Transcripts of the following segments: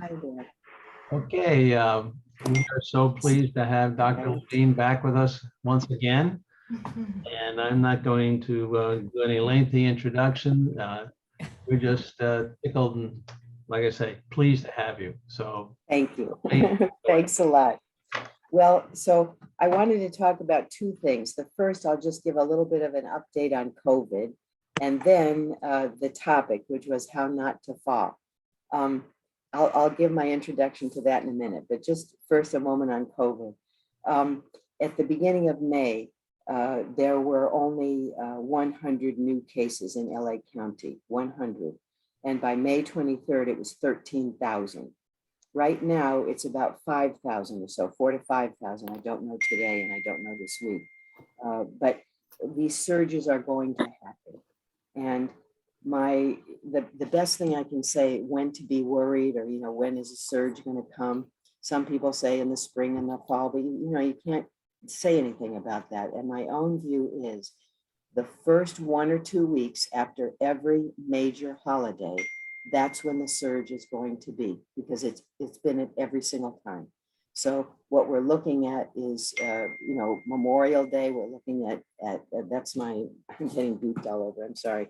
Hi there. Okay, we are so pleased to have Dr. Levine back with us once again. And I'm not going to do any lengthy introduction. We're just tickled and, like I say, pleased to have you. So Thank you. please, Thanks a lot. Well, so I wanted to talk about two things. The first, I'll just give a little bit of an update on COVID, and then the topic, which was how not to fall. Um, I'll give my introduction to that in a minute, but just first a moment on COVID. At the beginning of May, there were only 100 new cases in LA County, 100. And by May 23rd, it was 13,000. Right now, it's about 5,000 or so, 4 to 5,000. I don't know today and I don't know this week. But these surges are going to happen. And the best thing I can say when to be worried, or when is a surge going to come? Some people say in the spring and the fall, but you can't say anything about that. And my own view is the first 1 or 2 weeks after every major holiday, that's when the surge is going to be, because it's been at every single time. So what we're looking at is, Memorial Day. We're looking at that's my, I'm getting beeped all over. I'm sorry.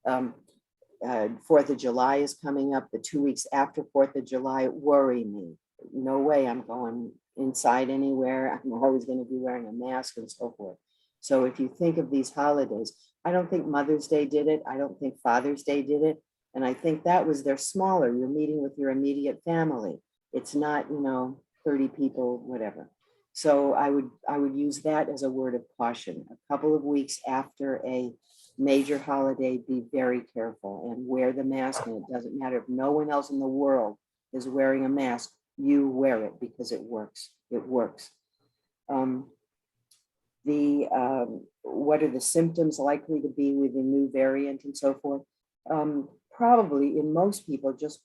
4th of July is coming up. The 2 weeks after 4th of July worry me. No way I'm going inside anywhere. I'm always going to be wearing a mask and so forth. So if you think of these holidays, I don't think Mother's Day did it. I don't think Father's Day did it. And I think that was, they're smaller. You're meeting with your immediate family. It's not, 30 people, whatever. So I would use that as a word of caution. A couple of weeks after a major holiday, be very careful and wear the mask. And it doesn't matter if no one else in the world is wearing a mask, you wear it because it works. It works. What are the symptoms likely to be with the new variant and so forth? Probably in most people, just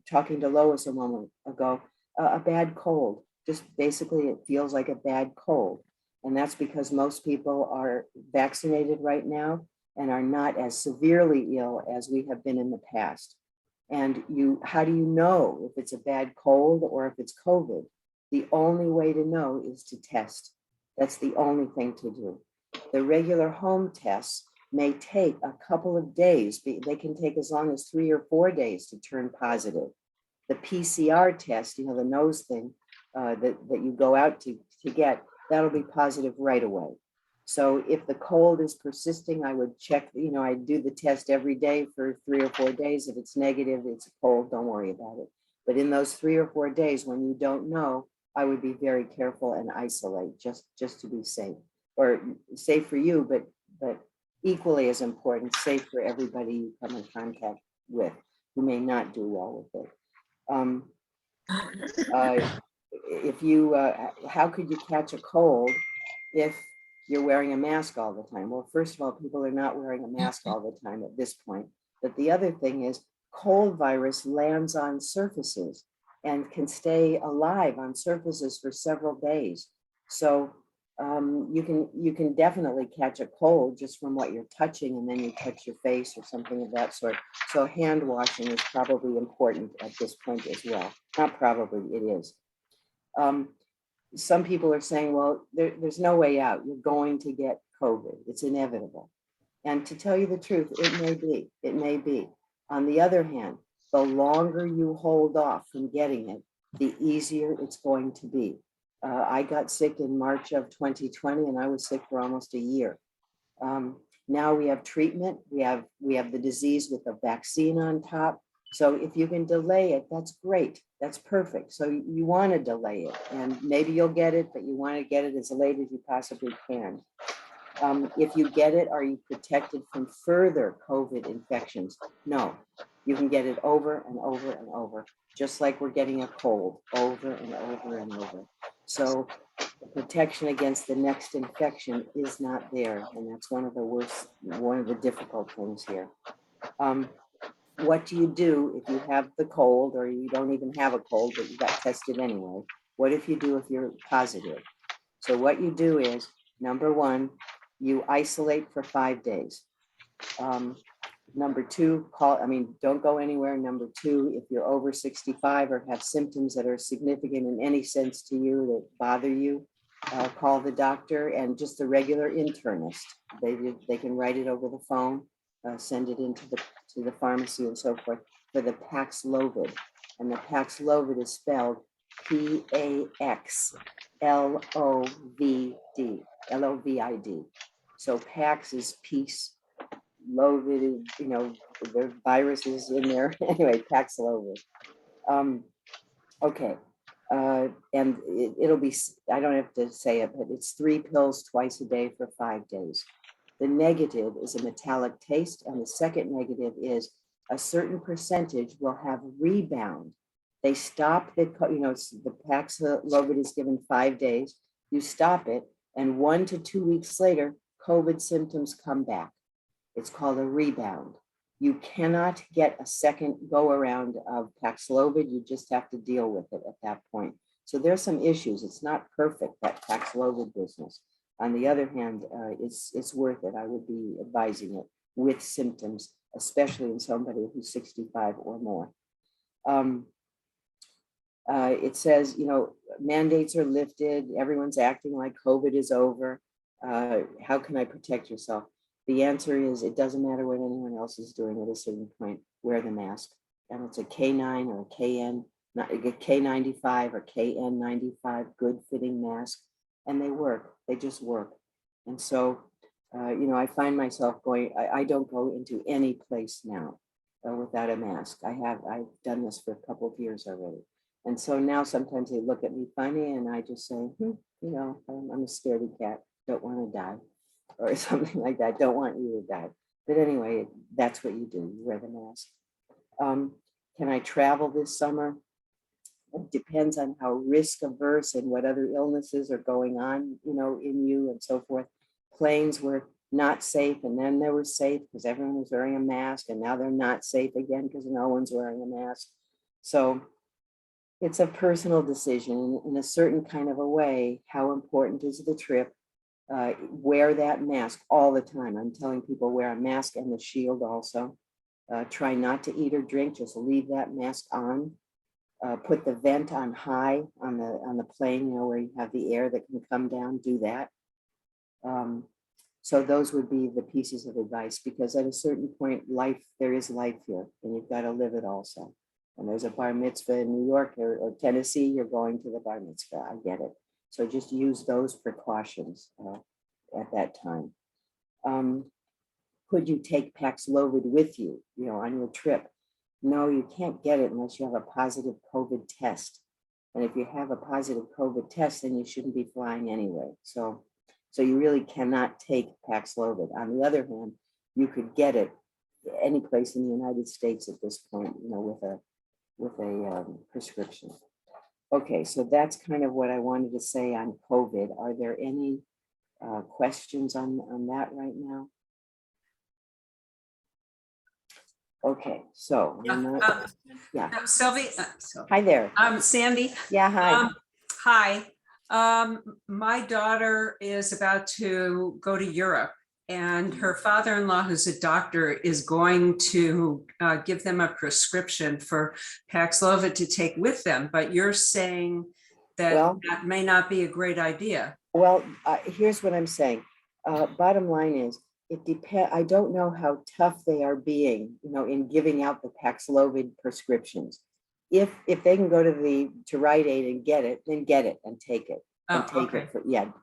talking to Lois a moment ago, a bad cold. Just basically, it feels like a bad cold. And that's because most people are vaccinated right now and are not as severely ill as we have been in the past. And how do you know if it's a bad cold or if it's COVID? The only way to know is to test. That's the only thing to do. The regular home tests may take a couple of days. They can take as long as 3 or 4 days to turn positive. The PCR test, the nose thing that you go out to get, that'll be positive right away. So if the cold is persisting, I would check, I do the test every day for 3 or 4 days. If it's negative, it's a cold, don't worry about it. But in those 3 or 4 days when you don't know, I would be very careful and isolate just to be safe, or safe for you, but equally as important, safe for everybody you come in contact with who may not do well with it. How could you catch a cold if you're wearing a mask all the time? Well, first of all, people are not wearing a mask all the time at this point. But the other thing is, cold virus lands on surfaces and can stay alive on surfaces for several days. So you can definitely catch a cold just from what you're touching, and then you touch your face or something of that sort. So hand washing is probably important at this point as well. Not probably, it is. Some people are saying, well, there's no way out. You're going to get COVID. It's inevitable. And to tell you the truth, it may be. It may be. On the other hand, the longer you hold off from getting it, the easier it's going to be. I got sick in March of 2020, and I was sick for almost a year. Now we have treatment. We have the disease with the vaccine on top. So if you can delay it, that's great. That's perfect. So you want to delay it, and maybe you'll get it, but you want to get it as late as you possibly can. If you get it, are you protected from further COVID infections? No, you can get it over and over and over, just like we're getting a cold over and over and over. So the protection against the next infection is not there. And that's one of the difficult things here. What do you do if you have the cold, or you don't even have a cold, but you got tested anyway? What if you do if you're positive? So what you do is, number one, you isolate for 5 days. Number two, don't go anywhere. Number two, if you're over 65 or have symptoms that are significant in any sense to you that bother you, call the doctor and just the regular internist. They can write it over the phone, send it into the pharmacy and so forth for the Paxlovid. And the Paxlovid is spelled Paxlovid. So Pax is peace. Lovid is, the virus is in there. Anyway, Paxlovid. Okay. And it'll be, I don't have to say it, but it's 3 pills twice a day for 5 days. The negative is a metallic taste, and the second negative is a certain percentage will have rebound. They stop the Paxlovid is given 5 days. You stop it, and 1 to 2 weeks later, COVID symptoms come back. It's called a rebound. You cannot get a second go around of Paxlovid. You just have to deal with it at that point. So there's some issues. It's not perfect, that Paxlovid business. On the other hand, it's worth it. I would be advising it with symptoms, especially in somebody who's 65 or more. It says, mandates are lifted. Everyone's acting like COVID is over. How can I protect yourself? The answer is it doesn't matter what anyone else is doing at a certain point. Wear the mask. And it's a K9 or a KN, not a K95 or KN95, good fitting mask. And they work. They just work. And so, I find myself going, I don't go into any place now without a mask. I've done this for a couple of years already. And so now sometimes they look at me funny and I just say, I'm a scaredy cat, don't want to die. Or something like that. Don't want you to die. But anyway, that's what you do. You wear the mask. Can I travel this summer? It depends on how risk averse and what other illnesses are going on, in you and so forth. Planes were not safe, and then they were safe because everyone was wearing a mask, and now they're not safe again because no one's wearing a mask. So it's a personal decision in a certain kind of a way. How important is the trip? Wear that mask all the time. I'm telling people wear a mask and the shield also. Try not to eat or drink, just leave that mask on. Put the vent on high on the plane, where you have the air that can come down, do that. So those would be the pieces of advice, because at a certain point, there is life here and you've got to live it also. And there's a bar mitzvah in New York or Tennessee, you're going to the bar mitzvah, I get it. So just use those precautions at that time. Could you take Paxlovid with you, on your trip? No, you can't get it unless you have a positive COVID test. And if you have a positive COVID test, then you shouldn't be flying anyway. So you really cannot take Paxlovid. On the other hand, you could get it any place in the United States at this point, with a prescription. Okay, so that's kind of what I wanted to say on COVID. Are there any questions on that right now? Okay, so Sylvie, hi there. Sandy. Yeah, hi. Hi. My daughter is about to go to Europe, and her father-in-law, who's a doctor, is going to give them a prescription for Paxlovid to take with them. But you're saying that that may not be a great idea. Well, here's what I'm saying. Bottom line is, it depends. I don't know how tough they are being, in giving out the Paxlovid prescriptions. If they can go to Rite Aid and get it, then get it and take it. Okay.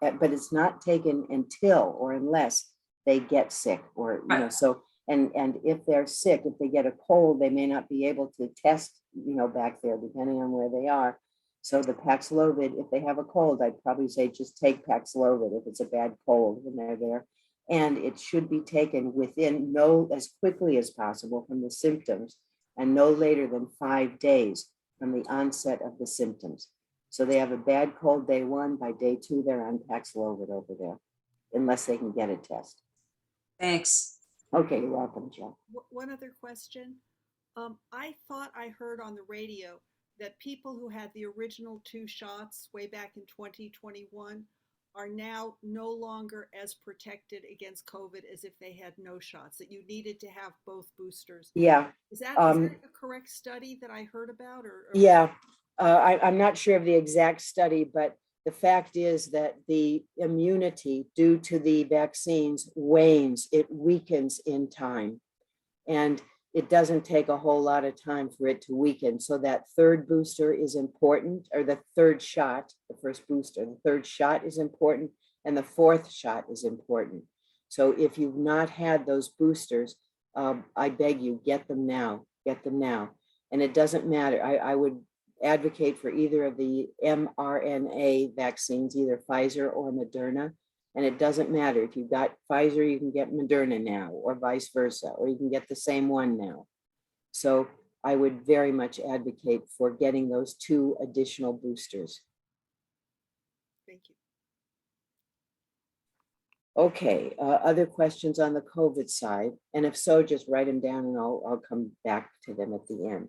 But it's not taken until or unless they get sick, or so. And if they're sick, if they get a cold, they may not be able to test, back there, depending on where they are. So the Paxlovid, if they have a cold, I'd probably say just take Paxlovid if it's a bad cold when they're there. And it should be taken as quickly as possible from the symptoms, and no later than 5 days from the onset of the symptoms. So they have a bad cold day 1, by day 2, they're on Paxlovid over there, unless they can get a test. Thanks. Okay, you're welcome, Joe. One other question. I thought I heard on the radio that people who had the original 2 shots way back in 2021 are now no longer as protected against COVID as if they had no shots, that you needed to have both boosters. Yeah. Is that a correct study that I heard about? Or Yeah, I'm not sure of the exact study, but the fact is that the immunity due to the vaccines wanes, it weakens in time. And it doesn't take a whole lot of time for it to weaken. So that third booster is important, or the third shot, the first booster, the third shot is important, and the fourth shot is important. So if you've not had those boosters, I beg you, get them now, get them now. And it doesn't matter. I would advocate for either of the mRNA vaccines, either Pfizer or Moderna. And it doesn't matter if you've got Pfizer, you can get Moderna now, or vice versa, or you can get the same one now. So I would very much advocate for getting those 2 additional boosters. thank you. Okay, other questions on the COVID side? And if so, just write them down and I'll come back to them at the end.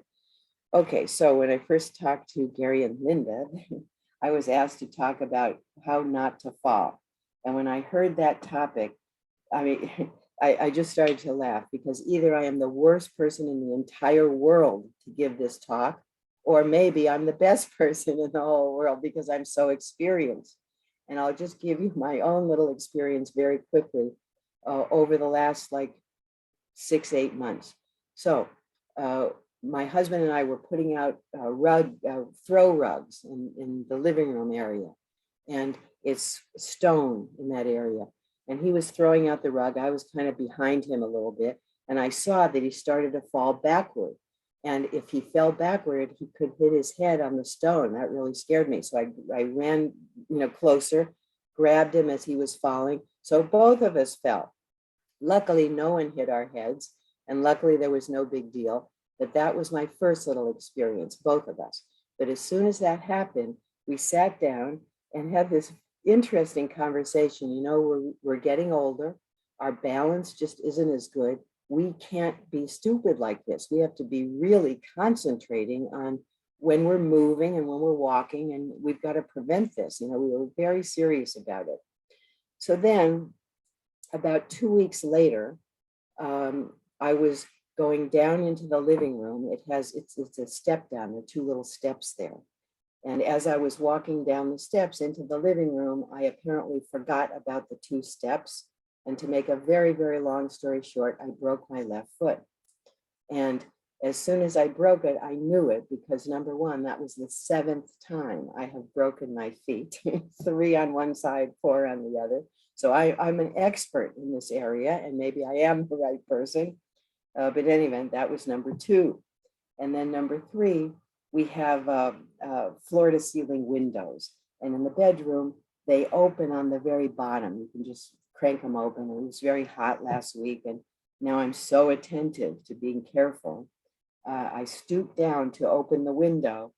Okay, so when I first talked to Gary and Linda, I was asked to talk about how not to fall. And when I heard that topic, I mean, I just started to laugh, because either I am the worst person in the entire world to give this talk, or maybe I'm the best person in the whole world because I'm so experienced. And I'll just give you my own little experience very quickly over the last like 6-8 months. So my husband and I were putting out throw rugs in the living room area, and it's stone in that area. And he was throwing out the rug. I was kind of behind him a little bit, and I saw that he started to fall backward. And if he fell backward, he could hit his head on the stone. That really scared me. So I ran, closer, grabbed him as he was falling. So both of us fell. Luckily, no one hit our heads, and luckily there was no big deal. But that was my first little experience, both of us. But as soon as that happened, we sat down and had this interesting conversation. We're getting older. Our balance just isn't as good. We can't be stupid like this. We have to be really concentrating on when we're moving and when we're walking, and we've got to prevent this. We were very serious about it. So then about 2 weeks later, I was going down into the living room. It's a step down, there are 2 little steps there. And as I was walking down the steps into the living room, I apparently forgot about the 2 steps. And to make a very, very long story short, I broke my left foot. And as soon as I broke it, I knew it, because number one, that was the 7th time I have broken my feet, 3 on one side, 4 on the other. So I'm an expert in this area, and maybe I am the right person. But in any event, that was number 2. And then number 3, we have floor to ceiling windows. And in the bedroom, they open on the very bottom. You can just crank them open. It was very hot last week, and now I'm so attentive to being careful. I stooped down to open the window,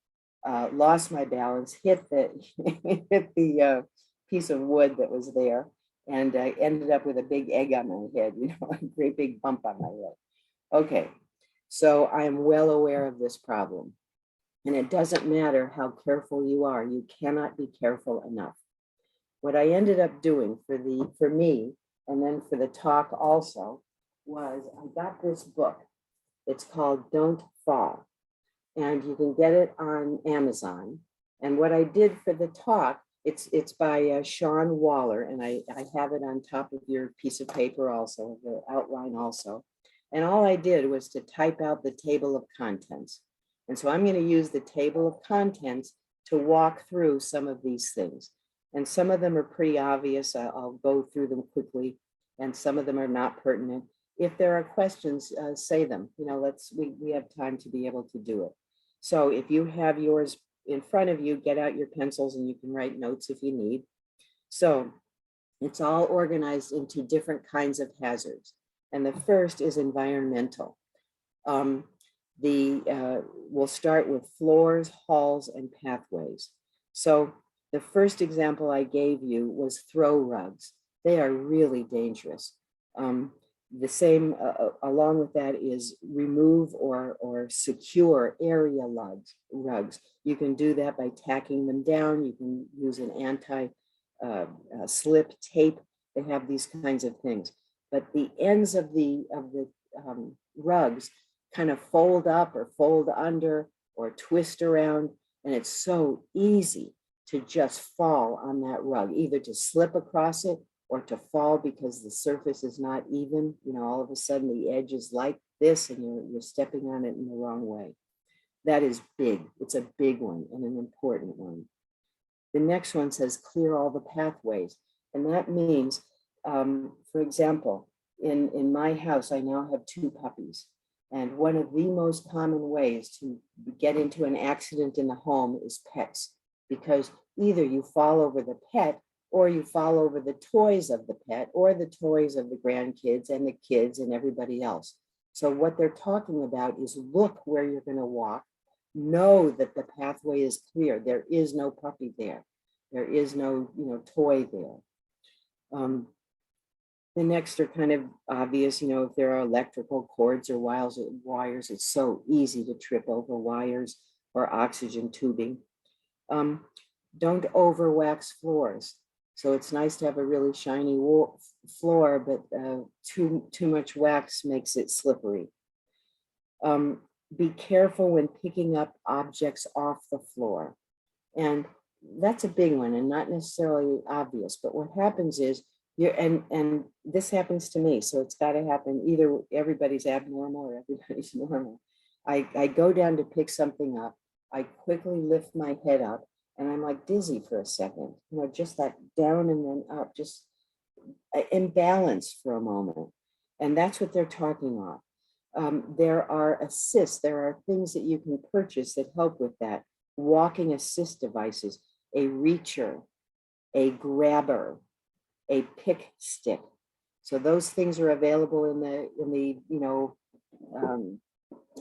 lost my balance, hit the piece of wood that was there, and I ended up with a big egg on my head, a great big bump on my head. Okay, so I am well aware of this problem. And it doesn't matter how careful you are, you cannot be careful enough. What I ended up doing for me, and then for the talk also, was I got this book. It's called Don't Fall, and you can get it on Amazon. And what I did for the talk, it's by Sean Waller, and I have it on top of your piece of paper also, the outline also. And all I did was to type out the table of contents. And so I'm going to use the table of contents to walk through some of these things. And some of them are pretty obvious. I'll go through them quickly, and some of them are not pertinent. If there are questions, say them. We have time to be able to do it. So if you have yours in front of you, get out your pencils and you can write notes if you need. So it's all organized into different kinds of hazards. And the first is environmental. We'll start with floors, halls, and pathways. So the first example I gave you was throw rugs. They are really dangerous. The same, along with that, is remove or secure area rugs. You can do that by tacking them down. You can use an slip, tape. They have these kinds of things. But the ends of the rugs kind of fold up or fold under or twist around, and it's so easy to just fall on that rug, either to slip across it or to fall because the surface is not even. You know, all of a sudden the edge is like this and you're stepping on it in the wrong way. That is big. It's a big one and an important one. The next one says clear all the pathways. And that means, for example, in my house, I now have 2 puppies. And one of the most common ways to get into an accident in the home is pets, because either you fall over the pet or you fall over the toys of the pet or the toys of the grandkids and the kids and everybody else. So what they're talking about is look where you're going to walk. Know that the pathway is clear. There is no puppy there. There is no, toy there. The next are kind of obvious, if there are electrical cords or wires, it's so easy to trip over wires or oxygen tubing. Don't over wax floors. So it's nice to have a really shiny floor, but too much wax makes it slippery. Be careful when picking up objects off the floor. And that's a big one and not necessarily obvious, but what happens is and this happens to me, so it's got to happen. Either everybody's abnormal or everybody's normal. I go down to pick something up. I quickly lift my head up and I'm like dizzy for a second, just that down and then up, just imbalanced for a moment. And that's what they're talking about. There are assists, there are things that you can purchase that help with that. Walking assist devices, a reacher, a grabber, a pick stick. So those things are available in the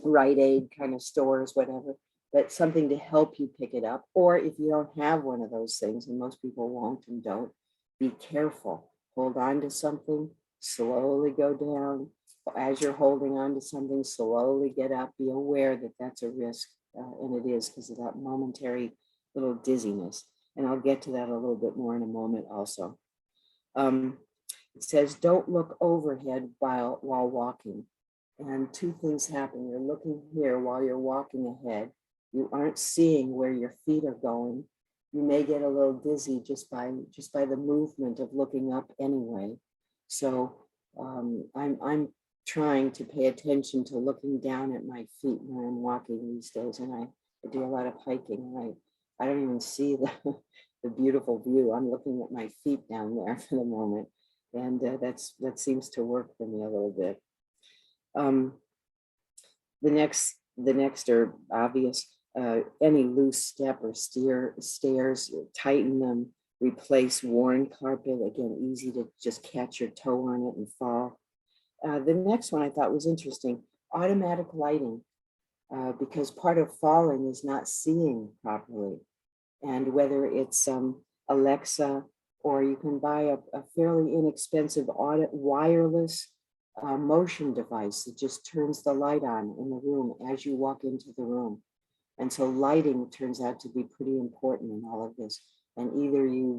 Rite Aid kind of stores, whatever, but something to help you pick it up. Or if you don't have one of those things, and most people won't and don't, be careful. Hold on to something, slowly go down. As you're holding on to something, slowly get up. Be aware that that's a risk, and it is because of that momentary little dizziness. And I'll get to that a little bit more in a moment also. It says, don't look overhead while walking. And 2 things happen. You're looking here while you're walking ahead. You aren't seeing where your feet are going. You may get a little dizzy just by the movement of looking up anyway. So I'm trying to pay attention to looking down at my feet when I'm walking these days. And I do a lot of hiking, and I don't even see the beautiful view. I'm looking at my feet down there for the moment. And that seems to work for me a little bit. The next are obvious. Any loose step or stairs, tighten them, replace worn carpet. Again, easy to just catch your toe on it and fall. The next one I thought was interesting, automatic lighting, because part of falling is not seeing properly. And whether it's Alexa, or you can buy a fairly inexpensive wireless motion device that just turns the light on in the room as you walk into the room. And so lighting turns out to be pretty important in all of this. And either you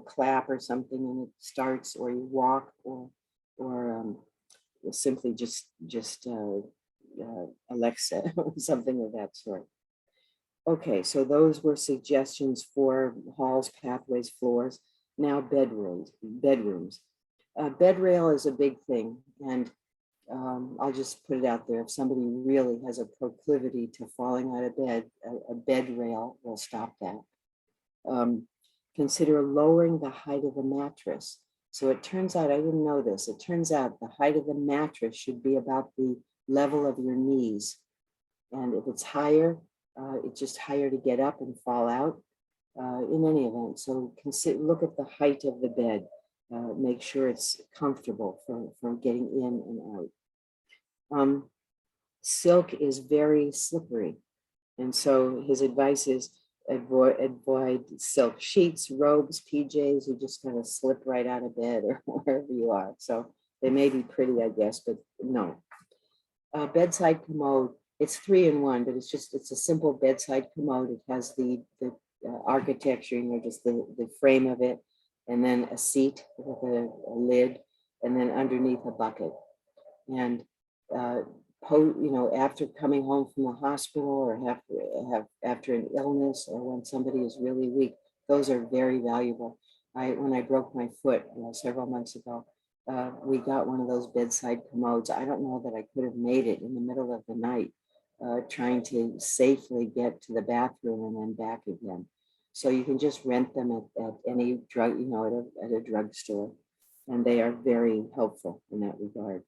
clap or something and it starts, or you walk, or simply just Alexa or something of that sort. Okay, so those were suggestions for halls, pathways, floors. Now bedrooms. Bed rail is a big thing, and I'll just put it out there. If somebody really has a proclivity to falling out of bed, a bed rail will stop that. Consider lowering the height of the mattress. So it turns out, I didn't know this, it turns out the height of the mattress should be about the level of your knees. And if it's higher, it's just higher to get up and fall out in any event. So look at the height of the bed. Make sure it's comfortable for getting in and out. Silk is very slippery. And so his advice is avoid silk sheets, robes, PJs. You just kind of slip right out of bed or wherever you are. So they may be pretty, I guess, but no. Bedside commode. It's 3-in-1, but it's a simple bedside commode. It has the architecture, just the frame of it. and then a seat with a lid, and then underneath a bucket. And after coming home from the hospital or after an illness or when somebody is really weak, those are very valuable. When I broke my foot several months ago, we got one of those bedside commodes. I don't know that I could have made it in the middle of the night, trying to safely get to the bathroom and then back again. So you can just rent them at any drug, at a drugstore, and they are very helpful in that regard.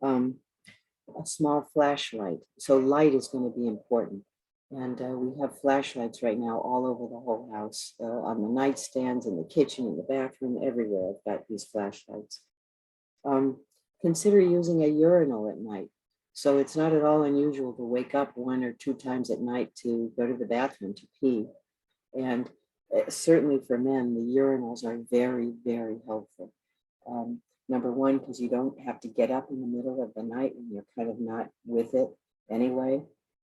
A small flashlight. So light is going to be important. And we have flashlights right now all over the whole house, on the nightstands, in the kitchen, in the bathroom, everywhere. I've got these flashlights. Consider using a urinal at night. So it's not at all unusual to wake up 1 or 2 times at night to go to the bathroom to pee. And certainly for men, the urinals are very, very helpful. Number one, because you don't have to get up in the middle of the night when you're kind of not with it anyway.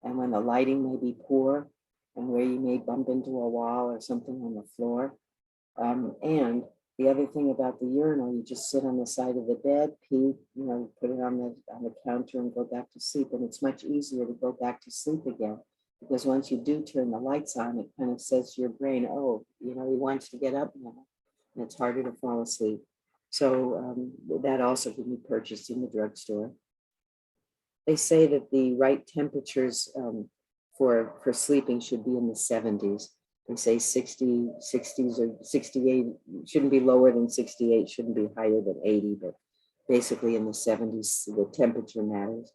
And when the lighting may be poor and where you may bump into a wall or something on the floor. And the other thing about the urinal, you just sit on the side of the bed, pee, put it on the counter and go back to sleep. And it's much easier to go back to sleep again, because once you do turn the lights on, it kind of says to your brain, oh, he wants to get up now. And it's harder to fall asleep. So that also can be purchased in the drugstore. They say that the right temperatures for sleeping should be in the 70s. They say 60s or 68, shouldn't be lower than 68, shouldn't be higher than 80, but basically in the 70s, the temperature matters.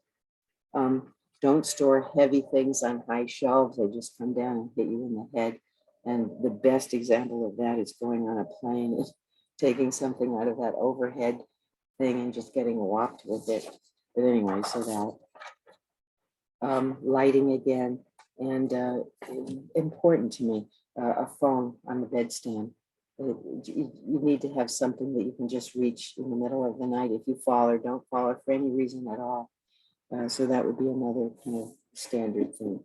Don't store heavy things on high shelves. They just come down and hit you in the head. And the best example of that is going on a plane and taking something out of that overhead thing and just getting whopped with it. But anyway, so that. Lighting again, and important to me, a phone on the bedstand. You need to have something that you can just reach in the middle of the night if you fall or don't fall or for any reason at all. So that would be another kind of standard thing.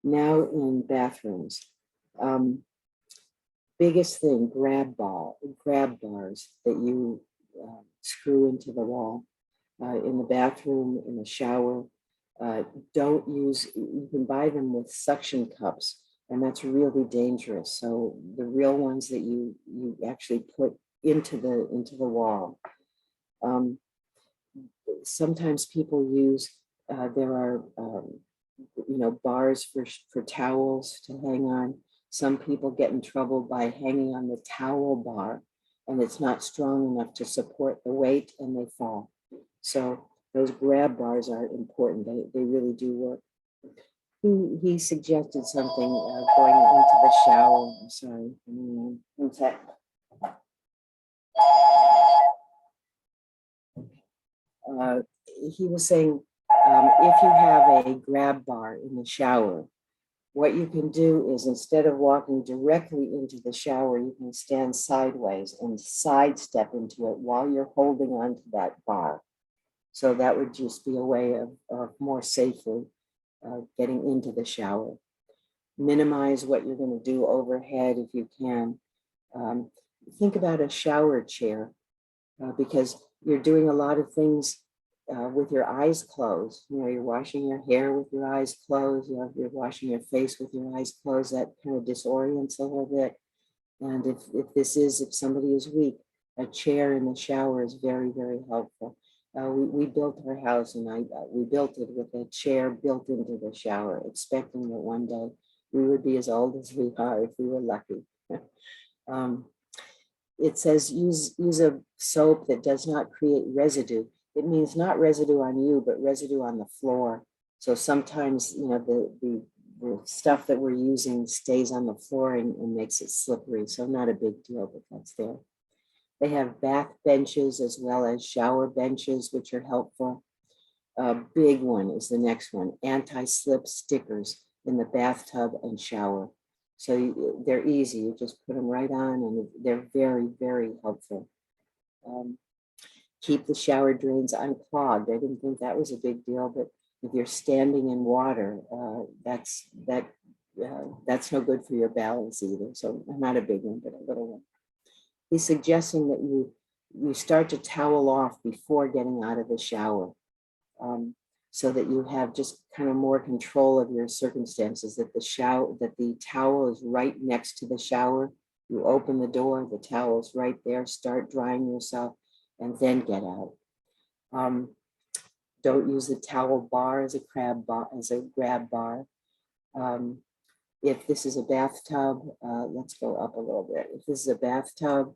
Now in bathrooms. Biggest thing, grab bars that you screw into the wall in the bathroom, in the shower. Don't use, you can buy them with suction cups, and that's really dangerous. So the real ones that you actually put into the wall. Sometimes people use, there are bars for towels to hang on. Some people get in trouble by hanging on the towel bar, and it's not strong enough to support the weight, and they fall. So those grab bars are important. They really do work. He suggested something going into the shower. I'm sorry. One sec. He was saying, if you have a grab bar in the shower, what you can do is, instead of walking directly into the shower, you can stand sideways and sidestep into it while you're holding on to that bar. So that would just be a way of more safely getting into the shower. Minimize what you're going to do overhead if you can. Think about a shower chair, because you're doing a lot of things with your eyes closed. You're washing your hair with your eyes closed. You're washing your face with your eyes closed. That kind of disorients a little bit. And if somebody is weak, a chair in the shower is very, very helpful. We built our house, and we built it with a chair built into the shower, expecting that one day we would be as old as we are if we were lucky. It says use a soap that does not create residue. It means not residue on you, but residue on the floor. So sometimes, the stuff that we're using stays on the flooring and makes it slippery. So not a big deal, but that's there. They have bath benches as well as shower benches, which are helpful. A big one is the next one, anti-slip stickers in the bathtub and shower. So they're easy, you just put them right on, and they're very, very helpful. Keep the shower drains unclogged. I didn't think that was a big deal, but if you're standing in water, that's no good for your balance either. So not a big one, but a little one. he's suggesting that you start to towel off before getting out of the shower, so that you have just kind of more control of your circumstances, that the towel is right next to the shower. You open the door, the towel's right there, start drying yourself, and then get out. Don't use the towel bar as a grab bar. If this is a bathtub, let's go up a little bit. If this is a bathtub,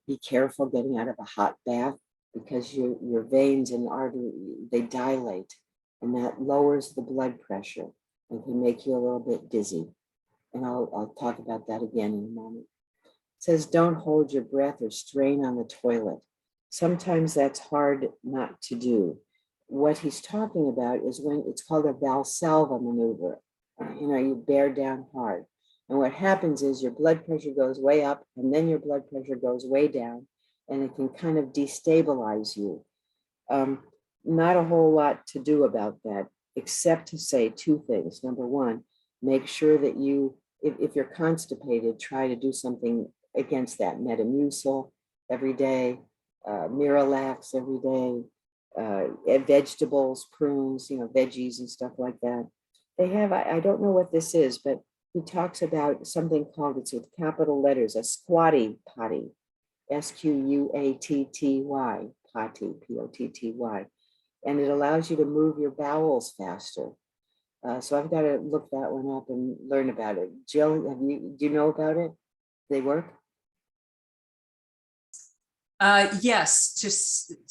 be careful getting out of a hot bath, because your veins and artery, they dilate, and that lowers the blood pressure and can make you a little bit dizzy. And I'll talk about that again in a moment. It says, don't hold your breath or strain on the toilet. Sometimes that's hard not to do. What he's talking about is when it's called a Valsalva maneuver. You bear down hard. And what happens is your blood pressure goes way up, and then your blood pressure goes way down, and it can kind of destabilize you. Not a whole lot to do about that, except to say two things. Number one, make sure that if you're constipated, try to do something against that. Metamucil every day, Miralax every day, vegetables, prunes, veggies and stuff like that. They have, I don't know what this is, but he talks about something called, it's with capital letters, a squatty potty, SQUATTY, potty, POTTY. And it allows you to move your bowels faster. So I've got to look that one up and learn about it. Jill, do you know about it? They work? Yes,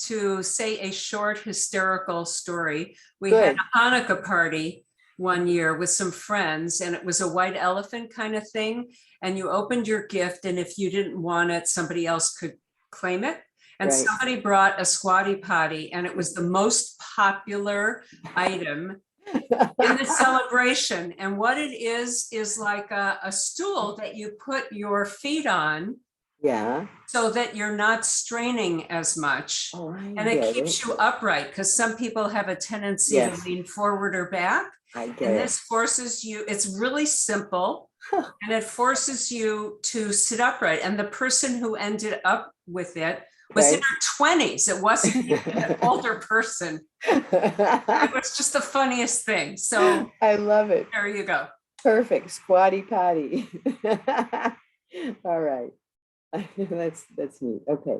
to say a short hysterical story. We Good. had a Hanukkah party one year with some friends, and it was a white elephant kind of thing. And you opened your gift, and if you didn't want it, somebody else could claim it. And Right. somebody brought a squatty potty, and it was the most popular item in the celebration. And what it is like a stool that you put your feet on. Yeah. So that you're not straining as much. Oh, And it keeps you upright, because some people have a tendency to lean forward or back. I get And it. this forces you, it's really simple, and it forces you to sit upright. And the person who ended up with it was in her 20s. It wasn't even an older person. It was just the funniest thing. So I love it. there you go. Perfect. Squatty potty. All right. That's neat. Okay.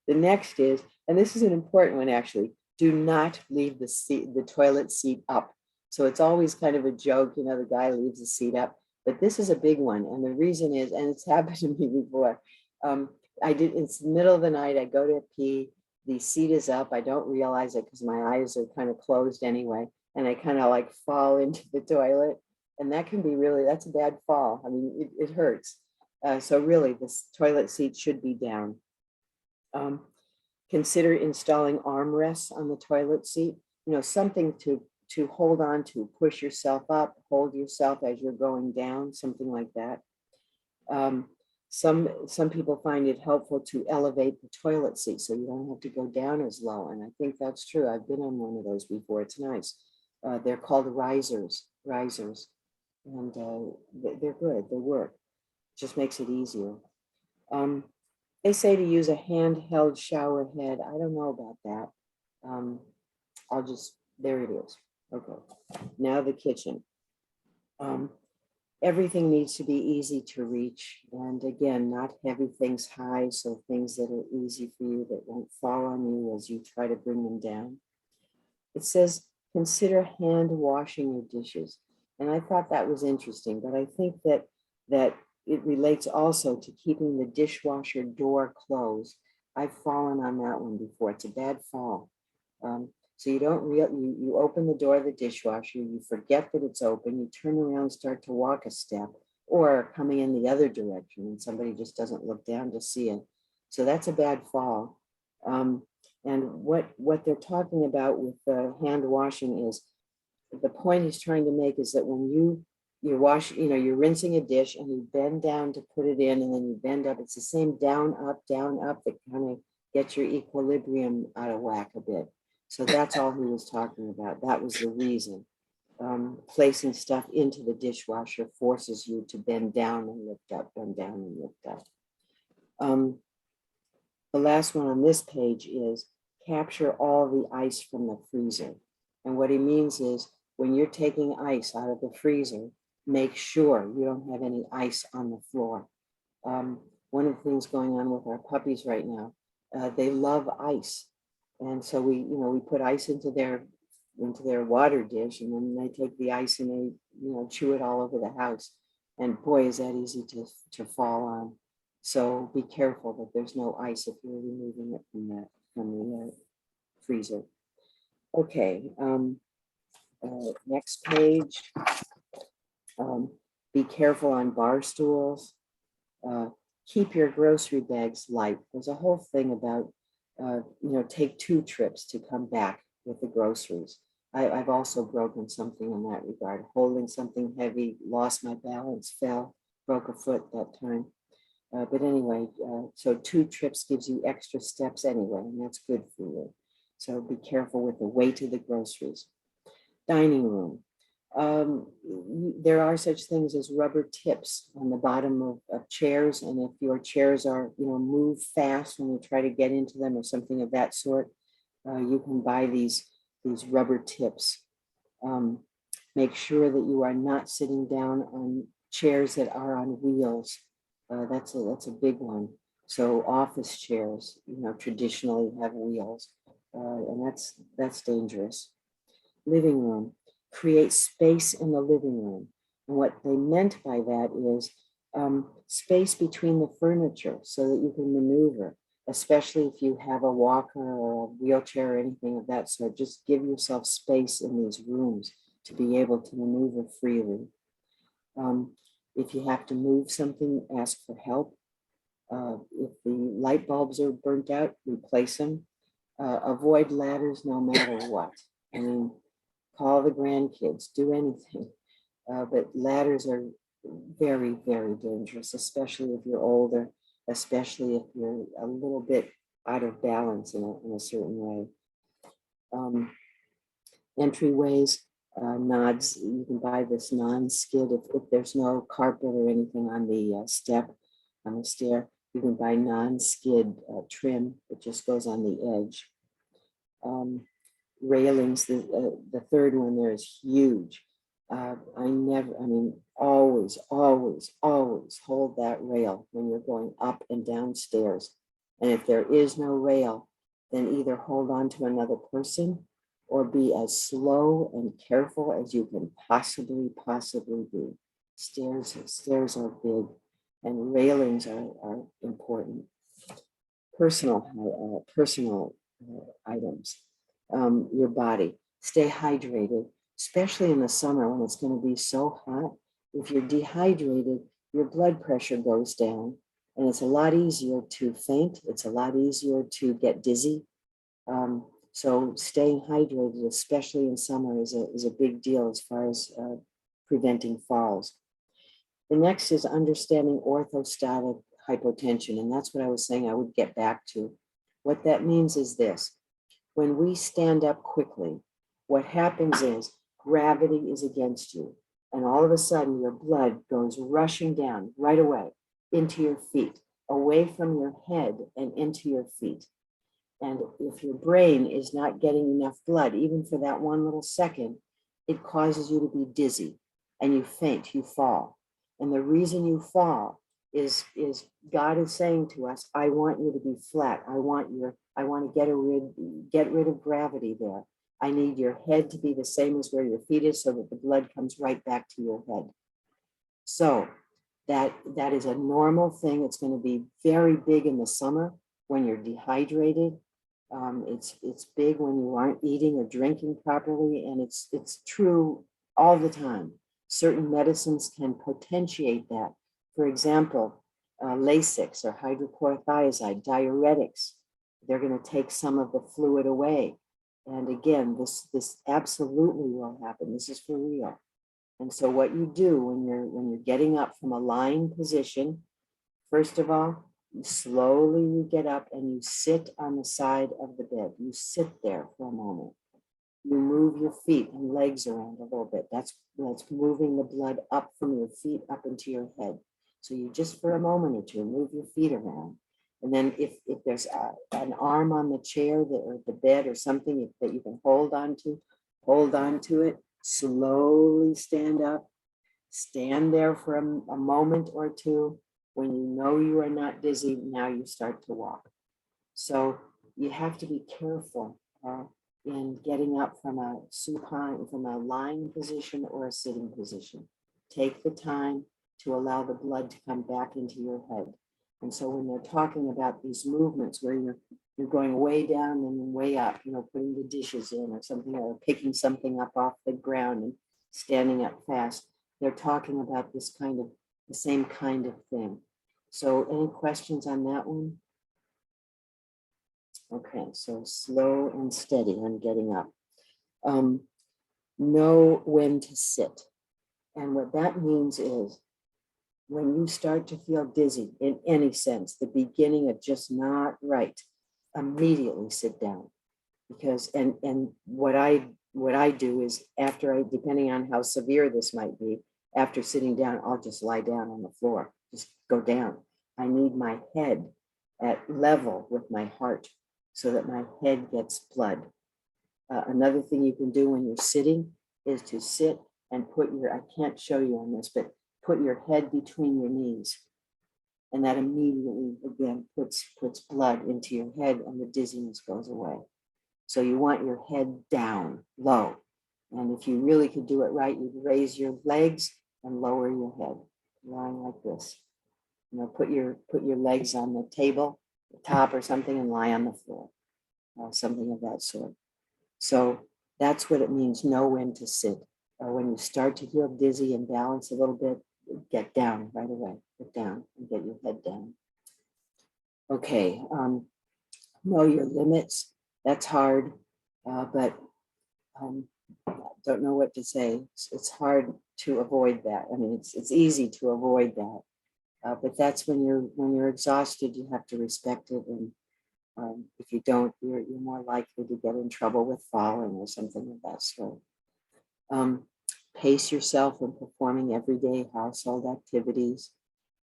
The next is, and this is an important one actually, do not leave the toilet seat up. So it's always kind of a joke, the guy leaves the seat up, but this is a big one. And the reason is, and it's happened to me before, it's the middle of the night, I go to pee, the seat is up, I don't realize it because my eyes are kind of closed anyway, and I kind of like fall into the toilet, and that can be that's a bad fall. I mean, it hurts. So really, this toilet seat should be down. Consider installing armrests on the toilet seat, something to hold on to, push yourself up, hold yourself as you're going down, something like that. Some people find it helpful to elevate the toilet seat so you don't have to go down as low. And I think that's true. I've been on one of those before. It's nice. They're called risers. And they're good. They work. Just makes it easier. They say to use a handheld shower head. I don't know about that. There it is. Okay, now the kitchen. Everything needs to be easy to reach. And again, not heavy things high, so things that are easy for you that won't fall on you as you try to bring them down. It says, consider hand washing your dishes. And I thought that was interesting, but I think that it relates also to keeping the dishwasher door closed. I've fallen on that one before. It's a bad fall. So you open the door of the dishwasher, you forget that it's open, you turn around, start to walk a step, or coming in the other direction, and somebody just doesn't look down to see it. So that's a bad fall. And what they're talking about with the hand washing is, the point he's trying to make is that when you're washing, you're rinsing a dish and you bend down to put it in, and then you bend up. It's the same down, up that kind of gets your equilibrium out of whack a bit. So that's all he was talking about. That was the reason. Placing stuff into the dishwasher forces you to bend down and lift up, bend down and lift up. The last one on this page is capture all the ice from the freezer. And what he means is when you're taking ice out of the freezer, make sure you don't have any ice on the floor. One of the things going on with our puppies right now, they love ice. And so we put ice into their water dish, and then they take the ice and they, chew it all over the house. And boy, is that easy to fall on. So be careful that there's no ice if you're removing it from the freezer. Okay, next page. Be careful on bar stools. Keep your grocery bags light. There's a whole thing about, take 2 trips to come back with the groceries. I've also broken something in that regard, holding something heavy, lost my balance, fell, broke a foot that time. But anyway, so 2 trips gives you extra steps anyway, and that's good for you. So be careful with the weight of the groceries. Dining room. There are such things as rubber tips on the bottom of chairs, and if your chairs are, move fast when you try to get into them or something of that sort, you can buy these rubber tips. Make sure that you are not sitting down on chairs that are on wheels. That's a big one. So office chairs, traditionally have wheels, and that's dangerous. Living room. Create space in the living room. And what they meant by that is space between the furniture so that you can maneuver, especially if you have a walker or a wheelchair or anything of that sort. Just give yourself space in these rooms to be able to maneuver freely. If you have to move something, ask for help. If the light bulbs are burnt out, replace them. Avoid ladders no matter what. I mean, call the grandkids, do anything. But ladders are very, very dangerous, especially if you're older, especially if you're a little bit out of balance in a certain way. Entryways, nods, you can buy this non-skid if there's no carpet or anything on the stair, you can buy non-skid trim that just goes on the edge. Railings, the third one there is huge. Always hold that rail when you're going up and down stairs. And if there is no rail, then either hold on to another person or be as slow and careful as you can possibly be. Stairs are big, and railings are important. Personal items. Your body. Stay hydrated, especially in the summer when it's going to be so hot. If you're dehydrated, your blood pressure goes down, and it's a lot easier to faint. It's a lot easier to get dizzy. So staying hydrated, especially in summer, is a big deal as far as preventing falls. The next is understanding orthostatic hypotension, and that's what I was saying I would get back to. What that means is this. When we stand up quickly, what happens is gravity is against you, and all of a sudden your blood goes rushing down right away into your feet, away from your head and into your feet. And if your brain is not getting enough blood, even for that one little second, it causes you to be dizzy and you faint, you fall. And the reason you fall is God is saying to us, I want you to be flat. I want to get rid of gravity there. I need your head to be the same as where your feet is so that the blood comes right back to your head. So that is a normal thing. It's going to be very big in the summer when you're dehydrated. It's big when you aren't eating or drinking properly, and it's true all the time. Certain medicines can potentiate that. For example, Lasix or hydrochlorothiazide, diuretics, they're going to take some of the fluid away. And again, this absolutely will happen. This is for real. And so what you do when you're getting up from a lying position, first of all, you slowly get up and you sit on the side of the bed. You sit there for a moment. You move your feet and legs around a little bit. That's moving the blood up from your feet up into your head. So you just for a moment or two move your feet around. And then if there's an arm on the chair or the bed or something that you can hold on to it, slowly stand up, stand there for a moment or two. When you know you are not dizzy, now you start to walk. So you have to be careful in getting up from a supine, from a lying position or a sitting position. Take the time to allow the blood to come back into your head. And so when they're talking about these movements where you're going way down and then way up, putting the dishes in or something, or picking something up off the ground and standing up fast, they're talking about the same kind of thing. So any questions on that one? Okay, so slow and steady on getting up. Know when to sit. And what that means is when you start to feel dizzy in any sense, the beginning of just not right, immediately sit down. Because, and what I do is depending on how severe this might be, after sitting down, I'll just lie down on the floor, just go down. I need my head at level with my heart so that my head gets blood. Another thing you can do when you're sitting is to sit and I can't show you on this, but put your head between your knees. And that immediately, again, puts blood into your head and the dizziness goes away. So you want your head down, low. And if you really could do it right, you'd raise your legs and lower your head, lying like this. Put your legs on the table, the top or something, and lie on the floor, something of that sort. So that's what it means, know when to sit. When you start to feel dizzy and balance a little bit, get down right away, get down and get your head down. Okay, know your limits. That's hard, but don't know what to say. It's hard to avoid that. I mean, it's easy to avoid that, but that's when you're exhausted, you have to respect it. And if you don't, you're more likely to get in trouble with falling or something of that sort. Pace yourself in performing everyday household activities.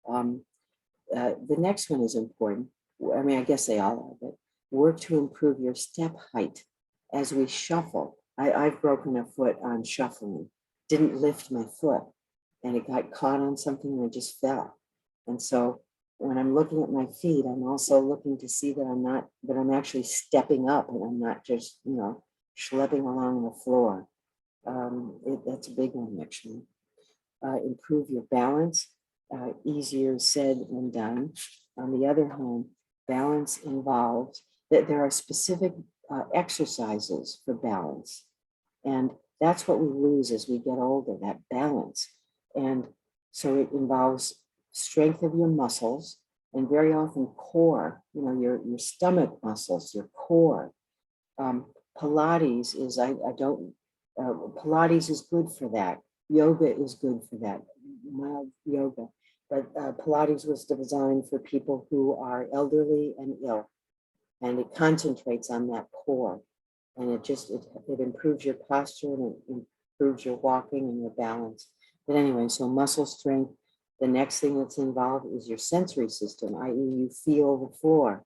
The next one is important. I mean, I guess they all are, but work to improve your step height as we shuffle. I've broken a foot on shuffling, didn't lift my foot, and it got caught on something and I just fell. And so when I'm looking at my feet, I'm also looking to see that I'm actually stepping up and I'm not just, schlepping along the floor. That's a big one, actually. Improve your balance, easier said than done. On the other hand, balance involves that there are specific exercises for balance. And that's what we lose as we get older, that balance. And so it involves strength of your muscles and very often core, your stomach muscles, your core. Pilates is, Pilates is good for that. Yoga is good for that, mild yoga. But Pilates was designed for people who are elderly and ill. And it concentrates on that core. And it improves your posture and it improves your walking and your balance. But anyway, so muscle strength. The next thing that's involved is your sensory system, i.e. you feel the floor.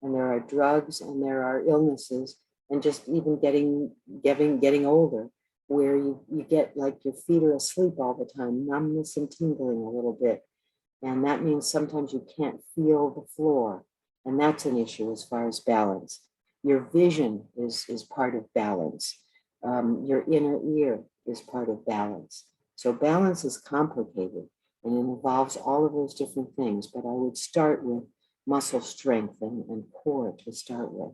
And there are drugs and there are illnesses and just even getting older where you get like your feet are asleep all the time, numbness and tingling a little bit. And that means sometimes you can't feel the floor. And that's an issue as far as balance. Your vision is part of balance. Your inner ear is part of balance. So balance is complicated and it involves all of those different things. But I would start with muscle strength and core to start with.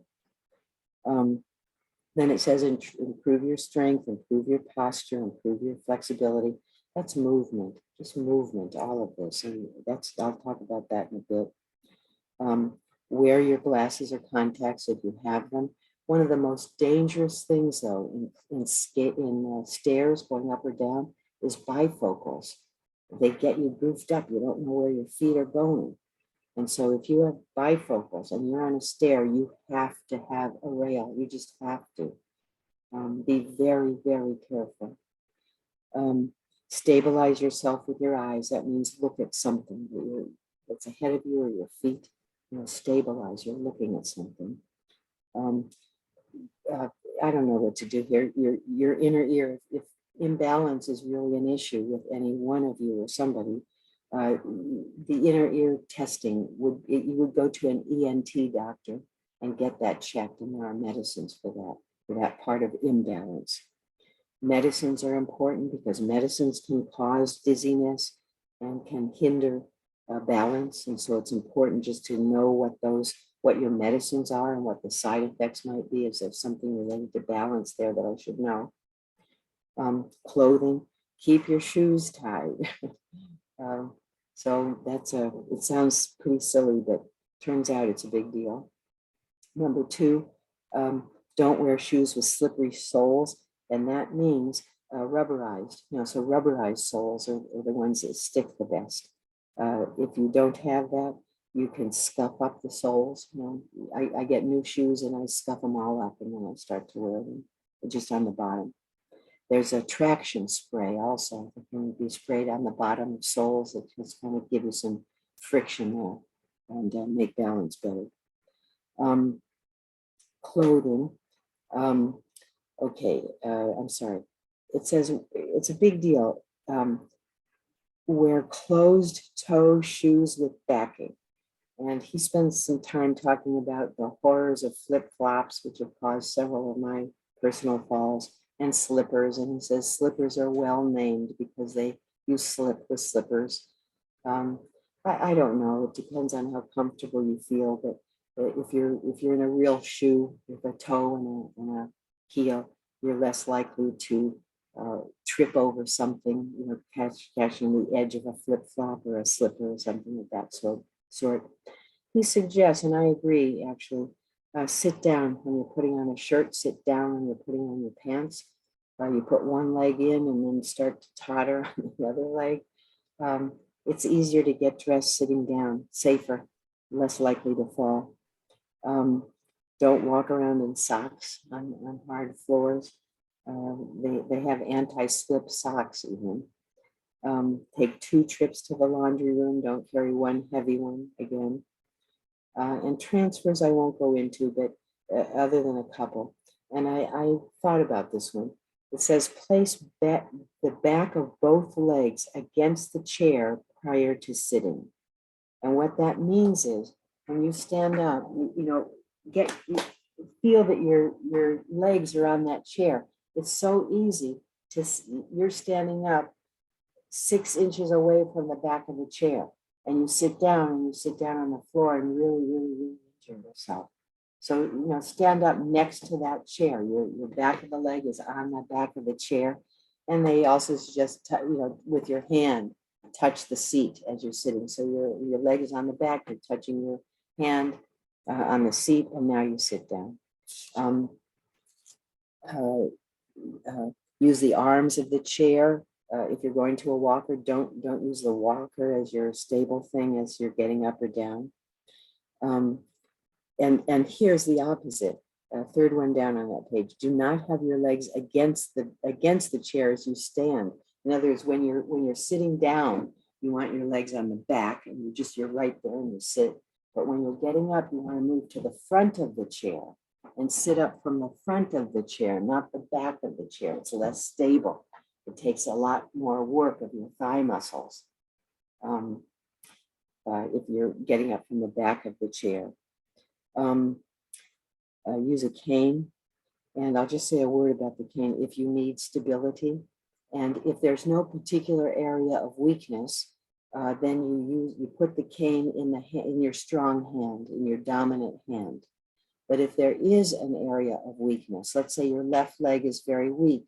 Then it says improve your strength, improve your posture, improve your flexibility. That's movement, just movement, all of this. And I'll talk about that in a bit. Wear your glasses or contacts if you have them. One of the most dangerous things though in stairs going up or down is bifocals. They get you goofed up. You don't know where your feet are going. And so if you have bifocals and you're on a stair, you have to have a rail. You just have to. Be very, very careful. Stabilize yourself with your eyes. That means look at something that's ahead of you or your feet. stabilize. You're looking at something. Um, I don't know what to do here. Your inner ear, if imbalance is really an issue with any one of you or somebody, the inner ear testing you would go to an ENT doctor and get that checked, and there are medicines for that part of imbalance. Medicines are important because medicines can cause dizziness and can hinder balance, and so it's important just to know what your medicines are and what the side effects might be. Is there something related to balance there that I should know? Clothing, keep your shoes tied. So it sounds pretty silly, but turns out it's a big deal. Number two, don't wear shoes with slippery soles, and that means rubberized. So rubberized soles are the ones that stick the best. If you don't have that, you can scuff up the soles. I get new shoes and I scuff them all up, and then I start to wear them just on the bottom. There's a traction spray also that can be sprayed on the bottom of soles that just kind of give you some friction there and make balance better. Clothing. Okay, I'm sorry. It says it's a big deal. Wear closed-toe shoes with backing. And he spends some time talking about the horrors of flip-flops, which have caused several of my personal falls, and slippers. And he says slippers are well named because you slip with slippers. I don't know. It depends on how comfortable you feel. But if you're in a real shoe with a toe and a heel, you're less likely to trip over something, catching the edge of a flip-flop or a slipper or something of that sort. He suggests, and I agree actually, sit down when you're putting on a shirt, sit down when you're putting on your pants. You put one leg in and then start to totter on the other leg. It's easier to get dressed sitting down, safer, less likely to fall. Don't walk around in socks on hard floors. They have anti-slip socks even. Take 2 trips to the laundry room. Don't carry one heavy one again. And transfers I won't go into, but other than a couple. And I thought about this one. It says place the back of both legs against the chair prior to sitting. And what that means is when you stand up, you feel that your legs are on that chair. It's so easy you're standing up 6 inches away from the back of the chair, and you sit down on the floor and really, really, really injure yourself. So, stand up next to that chair. Your back of the leg is on the back of the chair. And they also suggest, with your hand, touch the seat as you're sitting. So your leg is on the back, you're touching your hand on the seat, and now you sit down. Use the arms of the chair. If you're going to a walker, don't use the walker as your stable thing as you're getting up or down. And here's the opposite. Third one down on that page. Do not have your legs against the chair as you stand. In other words, when you're sitting down, you want your legs on the back, and you're right there and you sit. But when you're getting up, you want to move to the front of the chair and sit up from the front of the chair, not the back of the chair. It's less stable. It takes a lot more work of your thigh muscles if you're getting up from the back of the chair. Use a cane, and I'll just say a word about the cane. If you need stability, and if there's no particular area of weakness, then you put the cane in your strong hand, in your dominant hand. But if there is an area of weakness, let's say your left leg is very weak,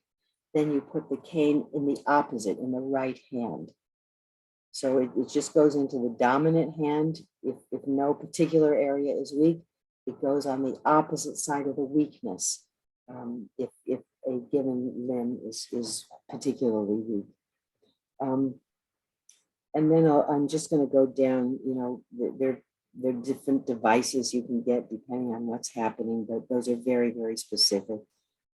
then you put the cane in the opposite, in the right hand. So it just goes into the dominant hand. If no particular area is weak, it goes on the opposite side of the weakness. If a given limb is particularly weak. And then I'm just going to go down, there are different devices you can get depending on what's happening, but those are very, very specific.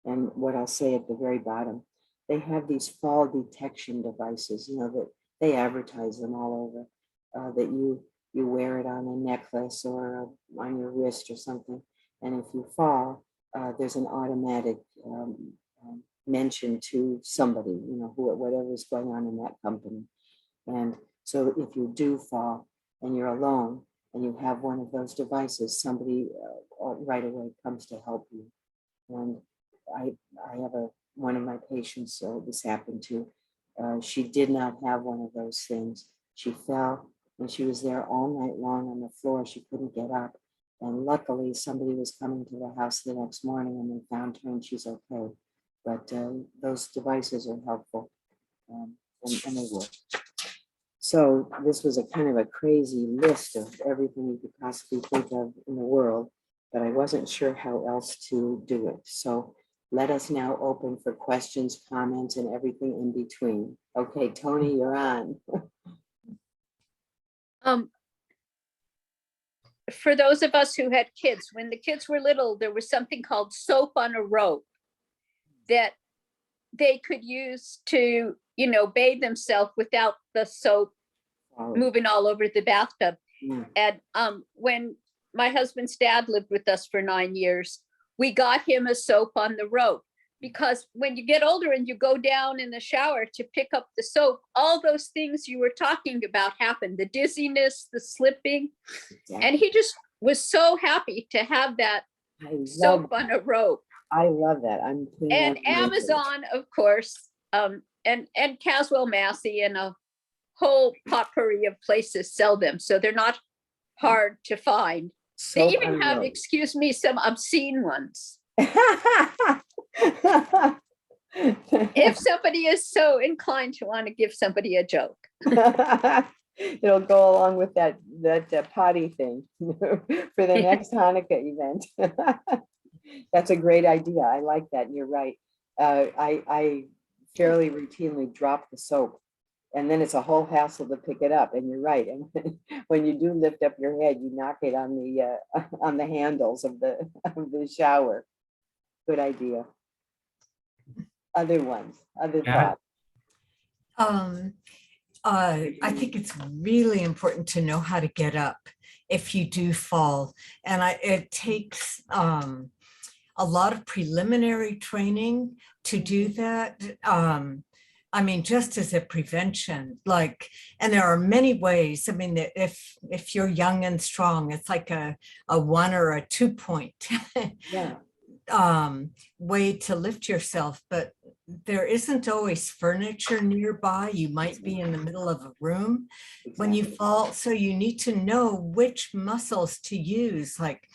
And what I'll say at the very bottom, they have these fall detection devices, that they advertise them all over, that you wear it on a necklace or on your wrist or something. And if you fall, there's an automatic mention to somebody, whatever is going on in that company. And so if you do fall and you're alone and you have one of those devices, somebody right away comes to help you. And I have one of my patients this happened to. She did not have one of those things. She fell and she was there all night long on the floor. She couldn't get up. And luckily somebody was coming to the house the next morning and they found her and she's okay. But those devices are helpful, and they work. So this was a kind of a crazy list of everything you could possibly think of in the world, but I wasn't sure how else to do it. So let us now open for questions, comments, and everything in between. Okay, Tony, you're on. For those of us who had kids, when the kids were little, there was something called soap on a rope that they could use to, bathe themselves without the soap moving all over the bathtub. Yeah. And when my husband's dad lived with us for 9 years, we got him a soap on the rope, because when you get older and you go down in the shower to pick up the soap, all those things you were talking about happen, the dizziness, the slipping. Exactly. And he just was so happy to have that soap on a rope. I love that. I'm and Amazon, of course, and Caswell Massey and a whole potpourri of places sell them, so they're not hard to find. They even have, excuse me, some obscene ones. If somebody is so inclined to want to give somebody a joke. It'll go along with that potty thing for the next Hanukkah event. That's a great idea. I like that. And you're right. I fairly routinely drop the soap, and then it's a whole hassle to pick it up. And you're right. And when you do lift up your head, you knock it on the handles of the shower. Good idea. Other ones, other thoughts. I think it's really important to know how to get up if you do fall, and it takes a lot of preliminary training to do that. I mean, just as a prevention, and there are many ways. I mean, if you're young and strong, it's like a 1 or a 2 point Yeah. Way to lift yourself, but there isn't always furniture nearby. You might be in the middle of a room when you fall. So you need to know which muscles to use. Like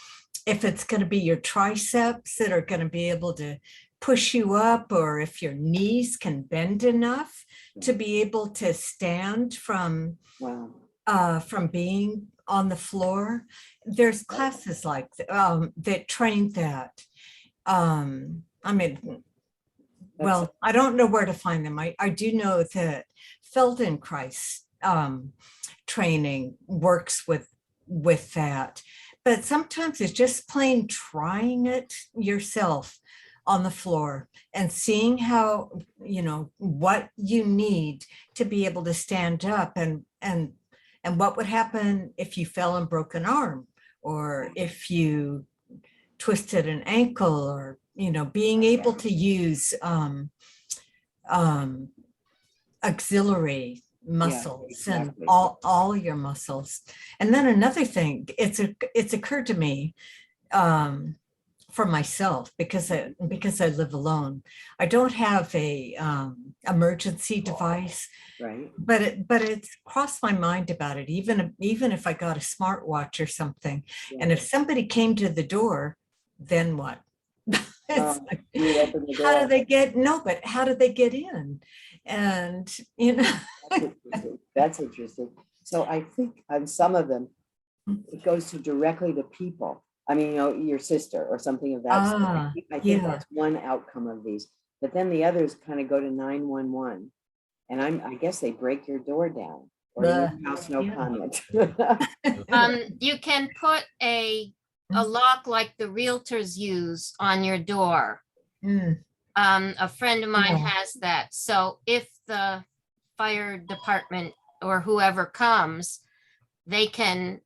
if it's going to be your triceps that are going to be able to push you up, or if your knees can bend enough to be able to stand from being on the floor. There's classes like that train that. I mean, well, I don't know where to find them. I do know that Feldenkrais training works with that, but sometimes it's just plain trying it yourself on the floor and seeing how, what you need to be able to stand up, and what would happen if you fell and broke an arm, or if you twisted an ankle, or being able to use auxiliary muscles and all your muscles. And then another thing, it's occurred to me for myself, because I live alone, I don't have a emergency device, right? But it's crossed my mind about it, even if I got a smartwatch or something, and if somebody came to the door, then what? How do they get in? And that's interesting. So I think on some of them it goes directly to people. I mean, your sister or something of that sort. I think that's one outcome of these, but then the others kind of go to 911, and I guess they break your door down, or your house, no comment. You can put a lock like the realtors use on your door. A friend of mine has that. So if the fire department or whoever comes, they can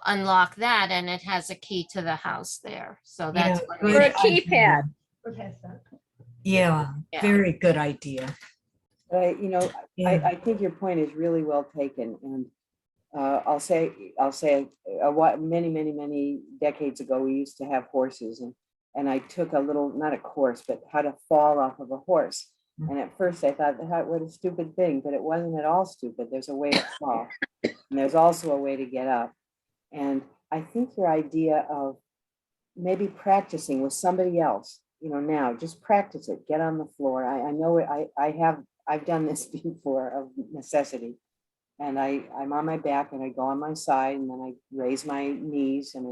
unlock that, and it has a key to the house there. So that's Yeah, what good Or a idea. keypad. Yeah, Yeah. very good idea. You know, Yeah. I think your point is really well taken, and I'll say, many decades ago, we used to have horses, and I took a little, not a course, but how to fall off of a horse. And at first I thought, what a stupid thing, but it wasn't at all stupid. There's a way to fall, and there's also a way to get up. And I think your idea of maybe practicing with somebody else, you know, now just practice it, get on the floor. I know it, I've done this before of necessity. And I'm on my back and I go on my side and then I raise my knees and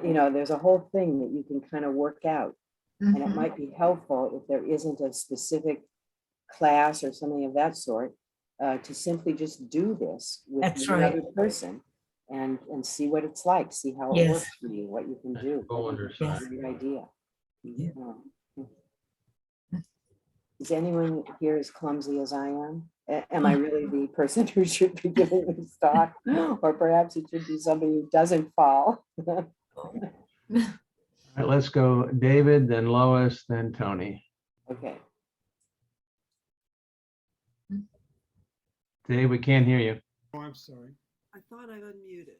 you know, there's a whole thing that you can kind of work out. And it Mhm. might be helpful if there isn't a specific class or something of that sort, to simply just do this with That's another right. person and see what it's like, see how it Yes. works for you, what you can do. Go I on her think it's a side. great idea. Yeah. Is anyone here as clumsy as I am? Am I really the person who should be giving this talk? Or perhaps it should be somebody who doesn't fall. All right, let's go David, then Lois, then Tony. Okay. Dave, we can't hear you. Oh, I'm sorry. I thought I unmuted.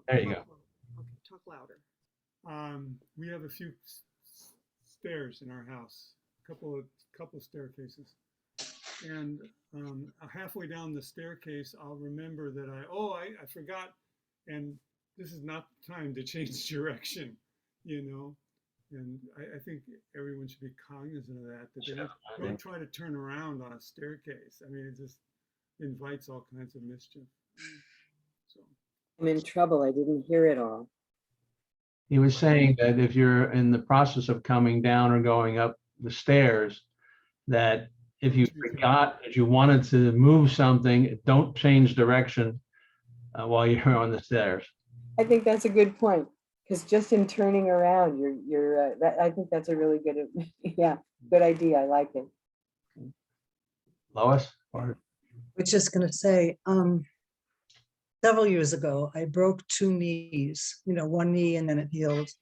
There you go. Okay, talk louder. We have a few stairs in our house, a couple of staircases. And halfway down the staircase, I'll remember that I forgot, and this is not the time to change direction, you know? And I think everyone should be cognizant of that they don't try to turn around on a staircase. I mean, it just invites all kinds of mischief. So. I'm in trouble. I didn't hear it all. He was saying that if you're in the process of coming down or going up the stairs, that if you forgot that you wanted to move something, don't change direction while you're on the stairs. I think that's a good point, because just in turning around, I think that's a really good, yeah, good idea. I like it. Lois? Or Was just going to say, several years ago, I broke two knees, one knee and then it healed. A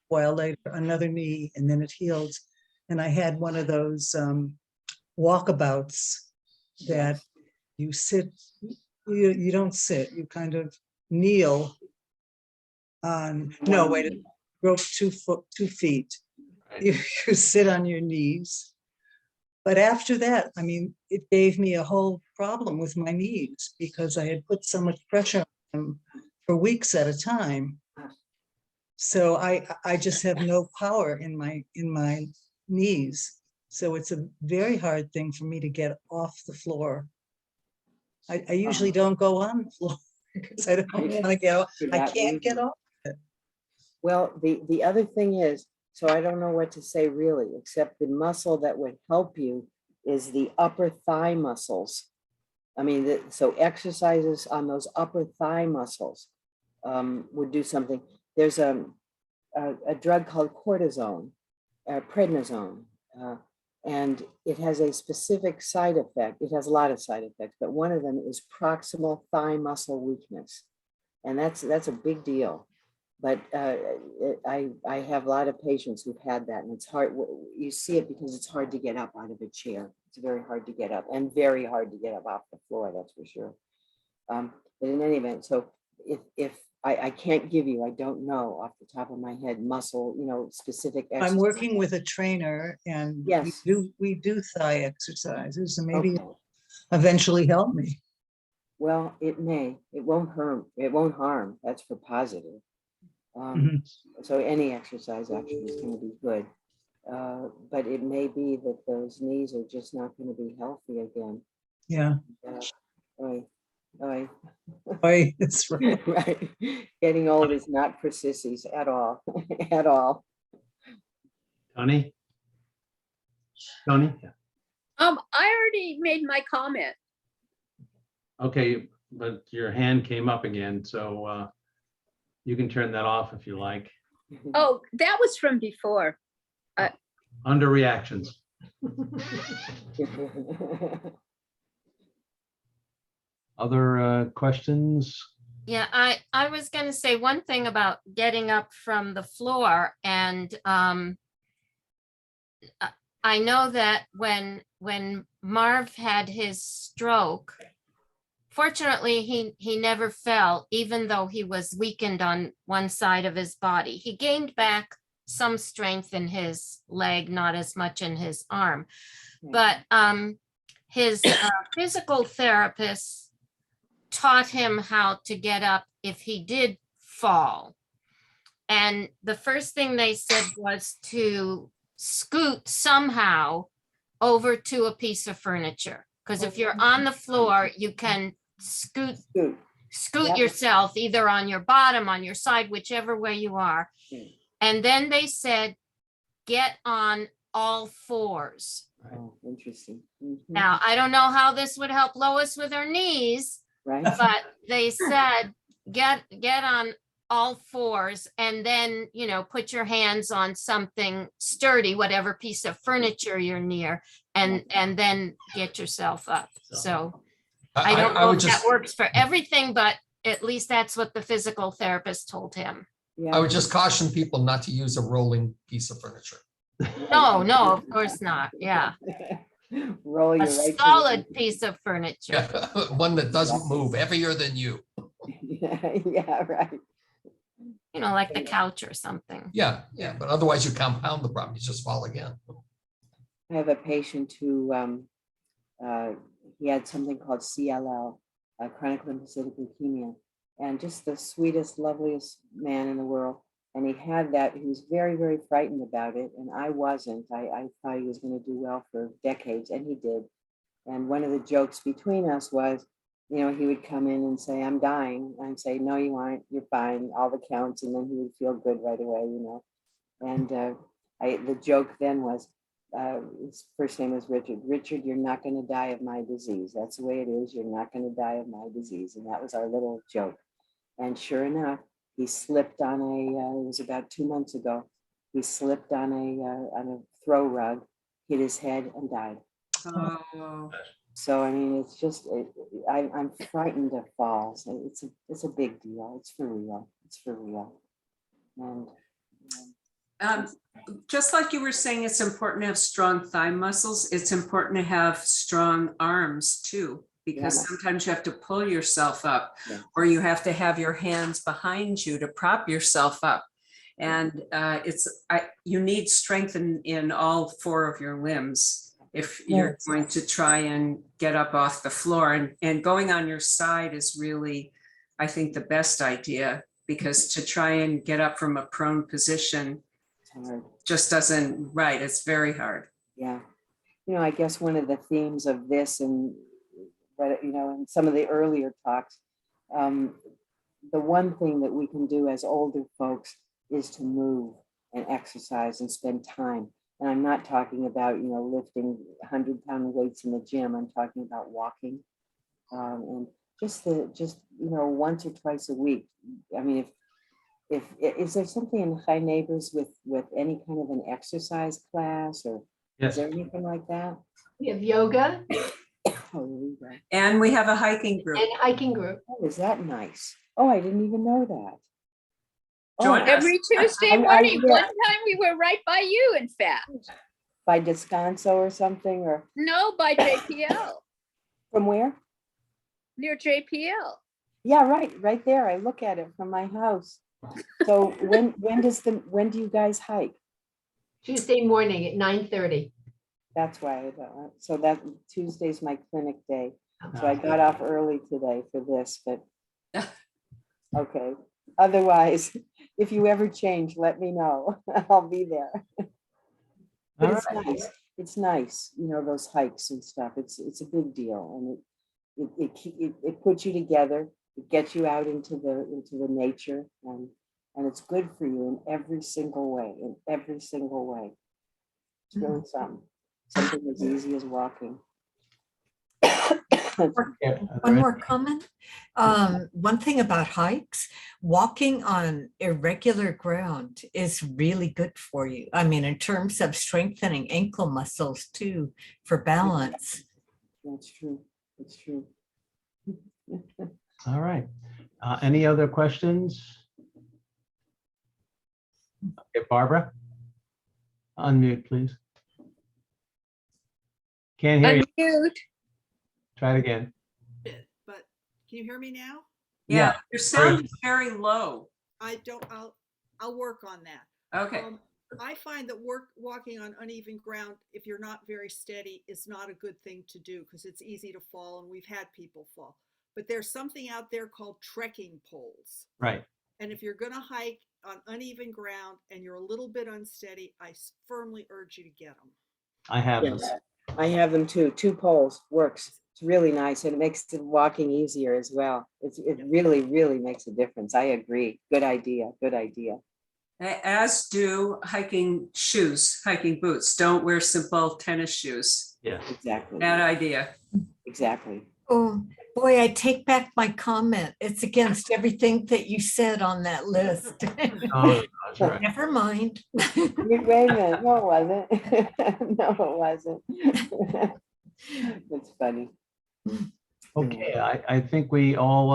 while later, another knee and then it healed. And I had one of those walkabouts that you sit, you don't sit, you kind of kneel on, no, wait, broke 2 feet. You sit on your knees. But after that, I mean, it gave me a whole problem with my knees because I had put so much pressure on them for weeks at a time. So I just have no power in my knees. So it's a very hard thing for me to get off the floor. I usually don't go on the floor because I don't want to get off. I can't get off it. Well, the other thing is, so I don't know what to say really, except the muscle that would help you is the upper thigh muscles. I mean, so exercises on those upper thigh muscles would do something. There's a drug called cortisone, prednisone, and it has a specific side effect. It has a lot of side effects, but one of them is proximal thigh muscle weakness. And that's a big deal. But I have a lot of patients who've had that, and it's hard. You see it because it's hard to get up out of a chair. It's very hard to get up, and very hard to get up off the floor, that's for sure. But in any event, so if I can't give you, I don't know off the top of my head, muscle, specific exercise. I'm working with a trainer and yes, we do thigh exercises and maybe okay. eventually help me. Well, it may. It won't harm. It won't harm. That's for positive. So any exercise actually is going to be good. But it may be that those knees are just not going to be healthy again. Yeah. Right. That's right. Right. Getting old is not for sissies at all. At all. Tony? I already made my comment. Okay, but your hand came up again, so you can turn that off if you like. Oh, that was from before. Under reactions. Other questions? Yeah, I was gonna say one thing about getting up from the floor, and I know that when Marv had his stroke, fortunately, he never fell, even though he was weakened on one side of his body. He gained back some strength in his leg, not as much in his arm. But his physical therapist taught him how to get up if he did fall. And the first thing they said was to scoot somehow over to a piece of furniture. Because if you're on the floor, you can scoot Yep. yourself either on your bottom, on your side, whichever way you are. And then they said, get on all fours. Oh, interesting. Mhm. Now, I don't know how this would help Lois with her knees, Right? but they said, get on all fours, and then, you know, put your hands on something sturdy, whatever piece of furniture you're near, and then get yourself up. So I don't know would if just, that works for everything, but at least that's what the physical therapist told him. Yeah. I would just caution people not to use a rolling piece of furniture. No, of course not. Yeah. Roll A your right. to the- solid piece of furniture. Yeah, one that doesn't move, heavier than you. Yeah, right. You know, like the couch or something. Yeah, but otherwise you compound the problem, you just fall again. I have a patient who he had something called CLL, chronic lymphocytic leukemia, and just the sweetest, loveliest man in the world. And he had that. He was very, very frightened about it, and I wasn't. I thought he was going to do well for decades, and he did. And one of the jokes between us was, you know, he would come in and say, "I'm dying." I'd say, "No, you aren't. You're fine. All the counts," and then he would feel good right away, you know. And the joke then was, his first name was Richard. Richard, you're not going to die of my disease. That's the way it is. You're not going to die of my disease. And that was our little joke. And sure enough, he slipped on it was about 2 months ago. He slipped on a throw rug, hit his head, and died. Oh, So I mean, it's just I'm frightened of falls. It's a big deal. It's for real. It's for real. And just like you were saying, it's important to have strong thigh muscles. It's important to have strong arms too, because Yeah. sometimes you have to pull yourself up, Yeah. or you have to have your hands behind you to prop yourself up. And you need strength in all four of your limbs if you're Yes. going to try and get up off the floor. And going on your side is really, I think, the best idea, because to try and get up from a prone position it's hard. just doesn't, right, it's very hard. Yeah. You know, I guess one of the themes of this, but you know, in some of the earlier talks, the one thing that we can do as older folks is to move and exercise and spend time. And I'm not talking about, you know, lifting 100-pound weights in the gym. I'm talking about walking, and just you know, once or twice a week. I mean, if is there something in High Neighbors with any kind of an exercise class, or Yes. is there anything like that? We have yoga Oh, there you go. And we have a hiking group. and hiking group. Oh, is that nice? Oh, I didn't even know that. Join Oh, us. Every Tuesday I'm morning, there. one time we were right by you, in fact. by Descanso or something, or No, by JPL, from where? near JPL. Yeah, right there. I look at it from my house. So when do you guys hike? Tuesday morning at 9:30. That's why I don't. So that Tuesday's my clinic day. So I got off early today for this, but okay. Otherwise, if you ever change, let me know. I'll be there. But All it's nice. It's nice, you know, those hikes and stuff. It's a big deal, and it puts you together. It gets you out into the nature, and it's good for you in every single way. In every single way, it's really something as easy as walking. One more comment. One thing about hikes, walking on irregular ground is really good for you. I mean, in terms of strengthening ankle muscles too, for balance. That's true. It's true. All right. Any other questions? Okay, Barbara? Unmute, please. Can't hear you. Unmute. Try it again. But can you hear me now? Yeah, Yeah. your sound is very low. I'll work on that. Okay. I find that walking on uneven ground, if you're not very steady, is not a good thing to do because it's easy to fall, and we've had people fall. But there's something out there called trekking poles. Right. And if you're going to hike on uneven ground and you're a little bit unsteady, I firmly urge you to get them. I have them. Yes, I have them too. 2 poles works. It's really nice, and it makes the walking easier as well. It really, really makes a difference. I agree. Good idea. Good idea. As do hiking shoes, hiking boots. Don't wear simple tennis shoes. Yeah. Exactly. Bad idea. Exactly. Oh, boy, I take back my comment. It's against everything that you said on that list. Oh, that's right. Never mind. Wait a minute. No, it wasn't. No, it wasn't. That's funny. Okay, I think we all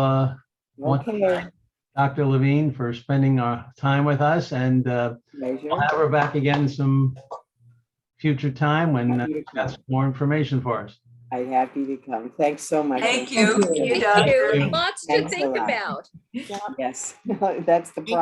want to Okay. thank Dr. Levine for spending our time with us, and Pleasure. we'll have her back again some future time when Happy to she's got come. some more information for us. I'm happy to come. Thanks so much. Thank you. Thank Doctor. you. Lots to Thanks a think lot. about. Yes, that's the problem.